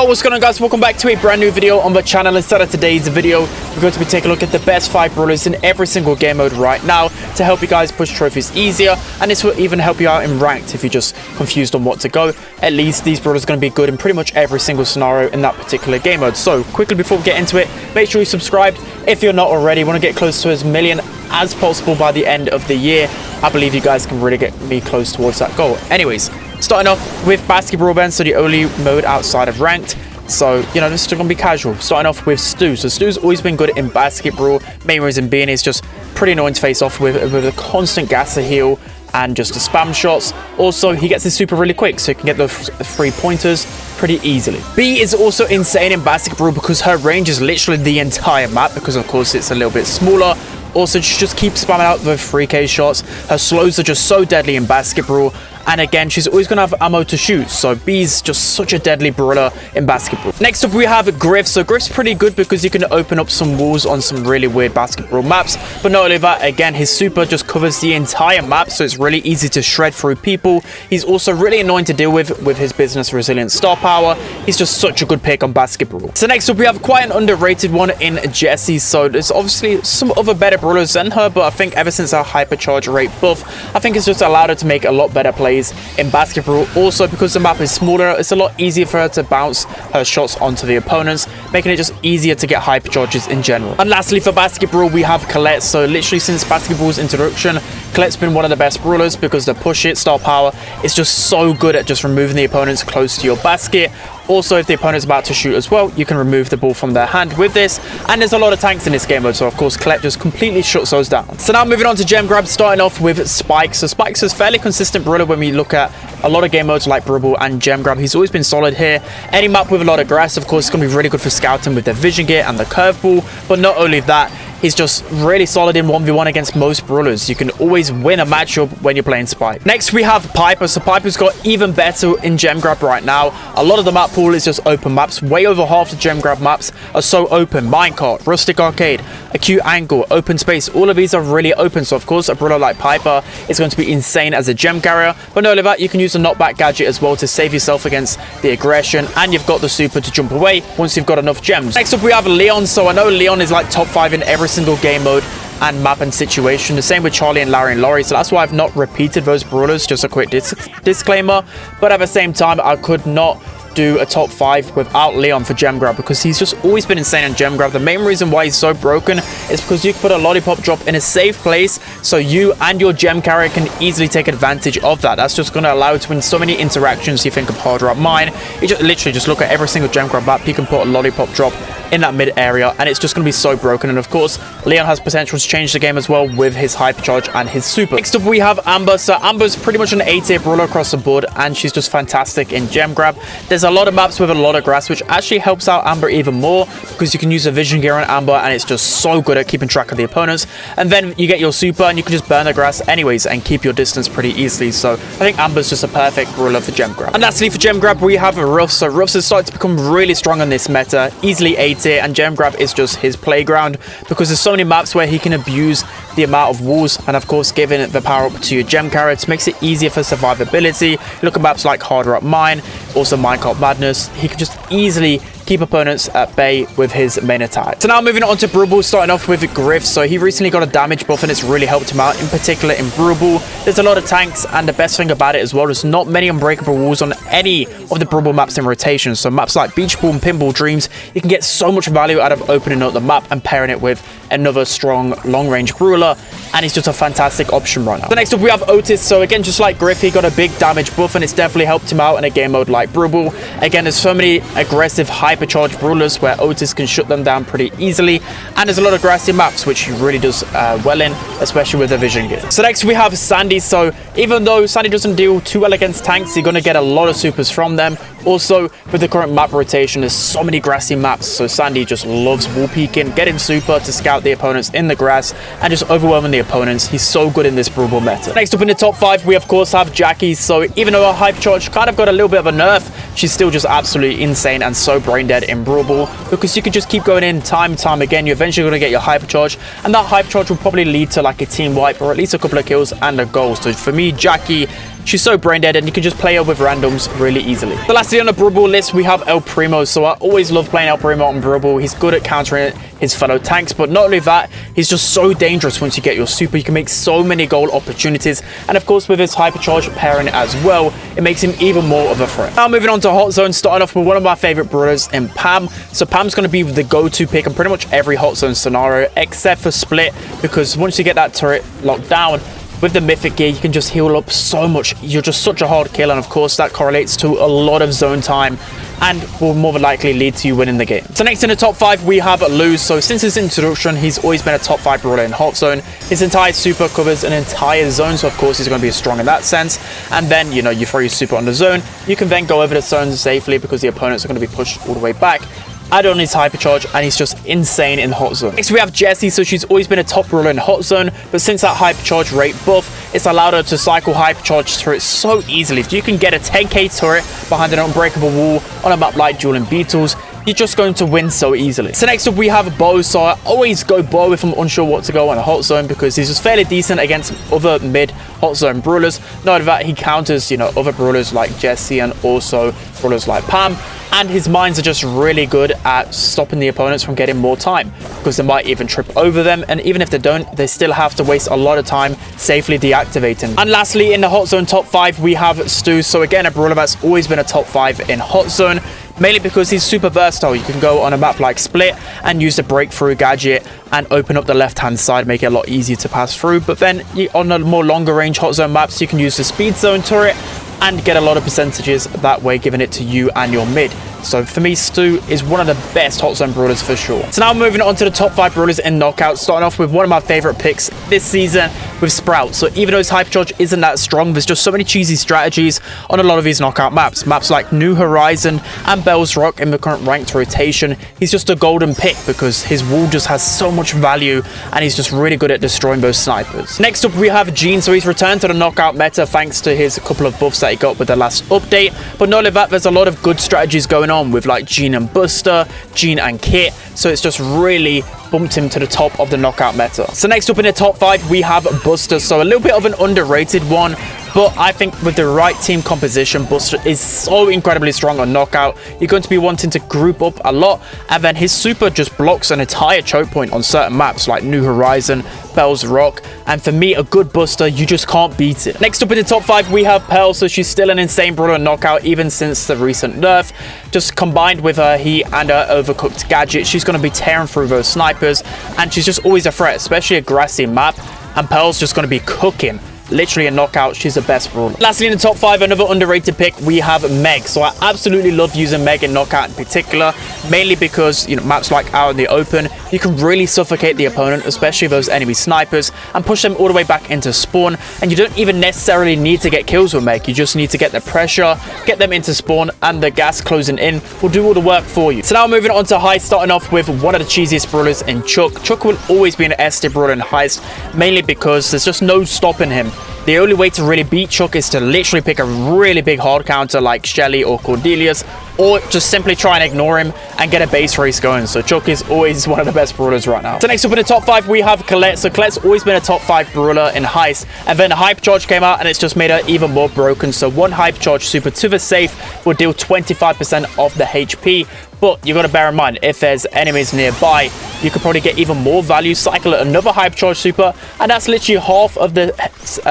what's going on, guys? Welcome back to a brand new video on the channel. Instead of today's video, we're going to be taking a look at the best 5 brawlers in every single game mode right now to help you guys push trophies easier, and this will even help you out in ranked if you're just confused on what to go. At least these brawlers are going to be good in pretty much every single scenario in that particular game mode. So quickly before we get into it, make sure you subscribe if you're not already. Want to get close to as million as possible by the end of the year. I believe you guys can really get me close towards that goal. Anyways, starting off with Basketball Ben, so the only mode outside of ranked. So, you know, this is still going to be casual. Starting off with Stu. So Stu's always been good in Basketball. Main reason being is just pretty annoying to face off with a constant gasser heal and just the spam shots. Also, he gets his super really quick, so he can get the 3 pointers pretty easily. B is also insane in Basketball because her range is literally the entire map, because of course it's a little bit smaller. Also, she just keeps spamming out the 3K shots. Her slows are just so deadly in Basketball. And again, she's always going to have ammo to shoot. So B's just such a deadly brawler in Basketball. Next up, we have Griff. So Griff's pretty good because you can open up some walls on some really weird Basketball maps. But not only that, again, his super just covers the entire map. So it's really easy to shred through people. He's also really annoying to deal with his business resilient star power. He's just such a good pick on Basketball. So next up, we have quite an underrated one in Jessie. So there's obviously some other better brawlers than her, but I think ever since her hypercharge rate buff, I think it's just allowed her to make a lot better plays in Basketball. Also, because the map is smaller, it's a lot easier for her to bounce her shots onto the opponents, making it just easier to get hypercharges in general. And lastly, for Basketball, we have Colette. So literally since Basketball's introduction, Colette's been one of the best brawlers because the push it star power is just so good at just removing the opponents close to your basket. Also, if the opponent's about to shoot as well, you can remove the ball from their hand with this. And there's a lot of tanks in this game mode, so of course Colette just completely shuts those down. So now moving on to gem grab, starting off with Spike. So Spike's is fairly consistent brawler when we look at a lot of game modes like Brawl and gem grab. He's always been solid here. Any map with a lot of grass, of course, is going to be really good for scouting with their vision gear and the curveball. But not only that, he's just really solid in 1v1 against most brawlers. You can always win a matchup when you're playing Spike. Next, we have Piper. So Piper's got even better in gem grab right now. A lot of the map pool is just open maps. Way over half the gem grab maps are so open. Minecart, Rustic Arcade, Acute Angle, Open Space. All of these are really open. So of course, a brawler like Piper is going to be insane as a gem carrier. But not only that, you can use the knockback gadget as well to save yourself against the aggression. And you've got the super to jump away once you've got enough gems. Next up, we have Leon. So I know Leon is like top 5 in every single game mode and map and situation. The same with Charlie and Larry and Laurie. So that's why I've not repeated those brawlers. Just a quick disclaimer. But at the same time, I could not do a top 5 without Leon for gem grab because he's just always been insane on gem grab. The main reason why he's so broken is because you can put a lollipop drop in a safe place so you and your gem carrier can easily take advantage of that. That's just going to allow you to win so many interactions. You think of Harder Up Mine, you just literally just look at every single gem grab map, you can put a lollipop drop in that mid area and it's just going to be so broken. And of course, Leon has potential to change the game as well with his hypercharge and his super. Next up, we have Amber. So Amber's pretty much an A-tier brawler across the board and she's just fantastic in gem grab. There's a lot of maps with a lot of grass, which actually helps out Amber even more because you can use a vision gear on Amber and it's just so good at keeping track of the opponents. And then you get your super and you can just burn the grass anyways and keep your distance pretty easily. So I think Amber's just a perfect brawler for gem grab. And lastly, for gem grab, we have Ruffs. So Ruffs has started to become really strong on this meta, easily A-tier, and gem grab is just his playground because there's so many maps where he can abuse the amount of walls, and of course giving it the power up to your gem carrier makes it easier for survivability. Look at maps like Harder Up Mine, also Minecart Madness. He can just easily keep opponents at bay with his main attack. So now moving on to Brawl, starting off with Griff. So he recently got a damage buff and it's really helped him out, in particular in Brawl. There's a lot of tanks, and the best thing about it as well, there's not many unbreakable walls on any of the Brawl maps in rotation. So maps like Beach Ball and Pinball Dreams, you can get so much value out of opening up the map and pairing it with another strong long-range brawler, and he's just a fantastic option right now. So next up, we have Otis. So again, just like Griff, he got a big damage buff and it's definitely helped him out in a game mode like Brawl. Again, there's so many aggressive hypercharged brawlers where Otis can shut them down pretty easily, and there's a lot of grassy maps which he really does well in, especially with the vision gear. So next we have Sandy. So even though Sandy doesn't deal too well against tanks, you're going to get a lot of supers from them. Also, with the current map rotation, there's so many grassy maps, so Sandy just loves wall peeking, getting super to scout the opponents in the grass and just overwhelming the opponents. He's so good in this Brawl meta. Next up in the top 5, we of course have Jackie. So even though her hypercharge kind of got a little bit of a nerf, she's still just absolutely insane and so brain dead in Brawl because you can just keep going in time and time again. You're eventually going to get your hypercharge, and that hypercharge will probably lead to like a team wipe or at least a couple of kills and a goal. So for me, Jackie She's so brain dead, and you can just play her with randoms really easily. But lastly on the Brawl list, we have El Primo. So I always love playing El Primo on Brawl. He's good at countering his fellow tanks, but not only that, he's just so dangerous once you get your super. You can make so many goal opportunities, and of course with his hypercharge pairing as well, it makes him even more of a threat. Now moving on to Hot Zone, starting off with one of my favorite brawlers in Pam. So Pam's going to be the go-to pick in pretty much every Hot Zone scenario except for Split, because once you get that turret locked down with the mythic gear, you can just heal up so much. You're just such a hard kill, and of course that correlates to a lot of zone time and will more than likely lead to you winning the game. So next in the top 5 we have Luz. So since his introduction, he's always been a top 5 brawler in Hot Zone. His entire super covers an entire zone, so of course he's going to be strong in that sense. And then, you know, you throw your super on the zone, you can then go over the zone safely because the opponents are going to be pushed all the way back. Add on his hypercharge, and he's just insane in Hot Zone. Next we have Jessie. So she's always been a top brawler in Hot Zone, but since that hypercharge rate buff, it's allowed her to cycle hypercharge turrets so easily. If you can get a 10k turret behind an unbreakable wall on a map like Dueling Beetles, you're just going to win so easily. So next up we have Bo. So I always go Bo if I'm unsure what to go on a Hot Zone, because he's just fairly decent against other mid Hot Zone brawlers. Not that he counters, you know, other brawlers like Jessie and also brawlers like Pam. And his mines are just really good at stopping the opponents from getting more time, because they might even trip over them, and even if they don't, they still have to waste a lot of time safely deactivating. And lastly in the Hot Zone top 5 we have Stu. So again, a brawler that's always been a top 5 in Hot Zone, mainly because he's super versatile. You can go on a map like Split and use the breakthrough gadget and open up the left hand side, make it a lot easier to pass through. But then on the more longer range Hot Zone maps, you can use the speed zone turret and get a lot of percentages that way, giving it to you and your mid. So for me, Stu is one of the best Hot Zone brawlers for sure. So now moving on to the top 5 brawlers in Knockout, starting off with one of my favorite picks this season with Sprout. So even though his hypercharge isn't that strong, there's just so many cheesy strategies on a lot of these Knockout maps. Maps like New Horizon and Bell's Rock in the current ranked rotation. He's just a golden pick because his wall just has so much value, and he's just really good at destroying those snipers. Next up we have Gene. So he's returned to the Knockout meta thanks to his couple of buffs that he got with the last update. But not only that, there's a lot of good strategies going on with like Gene and Buster, Gene and Kit. So it's just really bumped him to the top of the Knockout meta. So next up in the top 5 we have Buster. So a little bit of an underrated one, but I think with the right team composition, Buster is so incredibly strong on Knockout. You're going to be wanting to group up a lot, and then his super just blocks an entire choke point on certain maps like New Horizon, Bell's Rock, and for me, a good Buster, you just can't beat it. Next up in the top 5 we have Pearl. So she's still an insane brawler in Knockout even since the recent nerf. Just combined with her heat and her overcooked gadget, she's going to be tearing through those snipers, and she's just always a threat, especially a grassy map, and Pearl's just going to be cooking. Literally a knockout, she's the best brawler. Lastly in the top 5, another underrated pick, we have Meg. So I absolutely love using Meg in Knockout in particular, mainly because, you know, maps like Out in the Open, you can really suffocate the opponent, especially those enemy snipers, and push them all the way back into spawn. And you don't even necessarily need to get kills with Meg, you just need to get the pressure, get them into spawn, and the gas closing in will do all the work for you. So now moving on to Heist, starting off with one of the cheesiest brawlers in Chuck. Chuck will always be an S-tier brawler in Heist, mainly because there's just no stopping him. The only way to really beat Chuck is to literally pick a really big hard counter like Shelly or Cordelia's, or just simply try and ignore him and get a base race going. So Chuck is always one of the best brawlers right now. So next up in the top 5 we have Colette. So Colette's always been a top 5 brawler in Heist, and then the hypercharge came out and it's just made her even more broken. So one hypercharge super to the safe will deal 25% off the HP. But you got to bear in mind, if there's enemies nearby, you could probably get even more value, cycle another hypercharge super, and that's literally half of the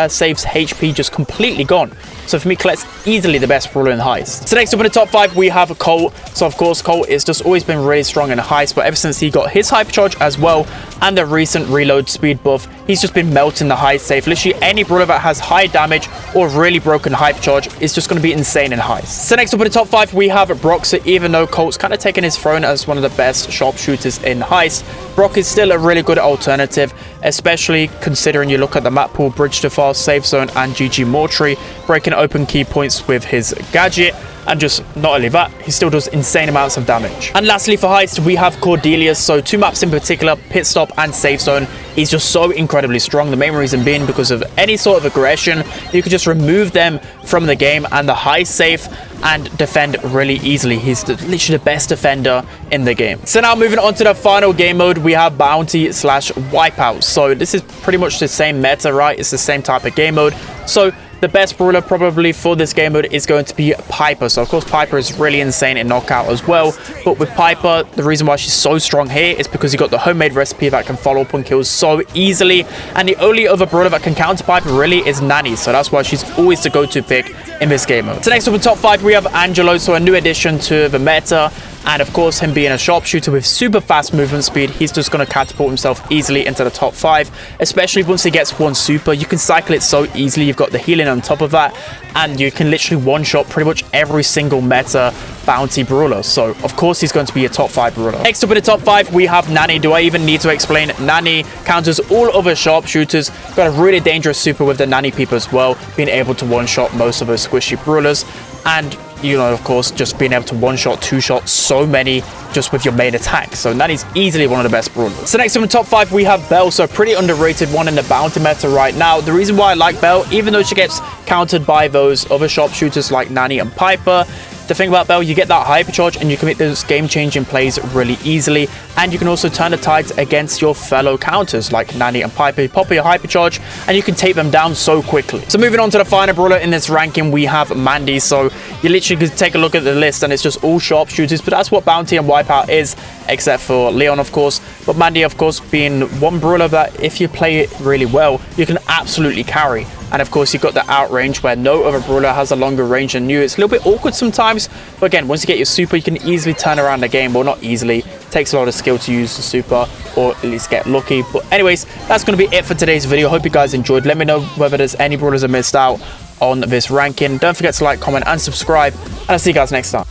safe's HP just completely gone. So for me, Colette's easily the best brawler in Heist. So next up in the top 5, we have Colt. So of course, Colt is just always been really strong in Heist, but ever since he got his hypercharge as well, and the recent reload speed buff, he's just been melting the Heist safe. Literally any brawler that has high damage or really broken hypercharge is just going to be insane in Heist. So next up in the top 5, we have Brock. So even though Colt's kind of taken his throne as one of the best sharpshooters in Heist, Brock is still a really good alternative, especially considering you look at the map pool, Bridge to Fast, Safe Zone, and GG Mortuary, breaking open key points with his gadget. And just not only that, he still does insane amounts of damage. And lastly for Heist, we have Cordelia. So two maps in particular, Pit Stop and Safe Zone. He's just so incredibly strong. The main reason being because of any sort of aggression, you could just remove them from the game and the Heist safe and defend really easily. He's literally the best defender in the game. So now moving on to the final game mode, we have Bounty / Wipeout. So this is pretty much the same meta, right? It's the same type of game mode. So the best brawler probably for this game mode is going to be Piper. So of course Piper is really insane in knockout as well, but with Piper, the reason why she's so strong here is because you got the homemade recipe that can follow up on kills so easily, and the only other brawler that can counter Piper really is Nani, so that's why she's always the go-to pick in this game mode. So next up in top 5 we have Angelo, so a new addition to the meta. And of course, him being a sharpshooter with super fast movement speed, he's just going to catapult himself easily into the top 5, especially once he gets one super. You can cycle it so easily. You've got the healing on top of that, and you can literally one-shot pretty much every single meta bounty brawler. So of course, he's going to be a top 5 brawler. Next up in the top 5, we have Nani. Do I even need to explain? Nani counters all other sharpshooters. Got a really dangerous super with the Nani peep as well, being able to one-shot most of those squishy brawlers. And you know, of course, just being able to one-shot, two-shot so many just with your main attack. So Nani's easily one of the best brawlers. So next up in the top 5, we have Belle. So a pretty underrated one in the bounty meta right now. The reason why I like Belle, even though she gets countered by those other sharpshooters like Nani and Piper, the thing about Belle, you get that hypercharge and you can make those game-changing plays really easily. And you can also turn the tides against your fellow counters like Nani and Piper. You pop your hypercharge and you can take them down so quickly. So moving on to the final brawler in this ranking, we have Mandy. So you literally could take a look at the list and it's just all sharpshooters, but that's what Bounty and Wipeout is, except for Leon, of course. But Mandy, of course, being one brawler that if you play it really well, you can absolutely carry. And of course, you've got the outrange where no other brawler has a longer range than you. It's a little bit awkward sometimes, but again, once you get your super, you can easily turn around the game. Well, not easily. It takes a lot of skill to use the super, or at least get lucky. But anyways, that's going to be it for today's video. Hope you guys enjoyed. Let me know whether there's any brawlers I missed out on this ranking. Don't forget to like, comment, and subscribe. And I'll see you guys next time.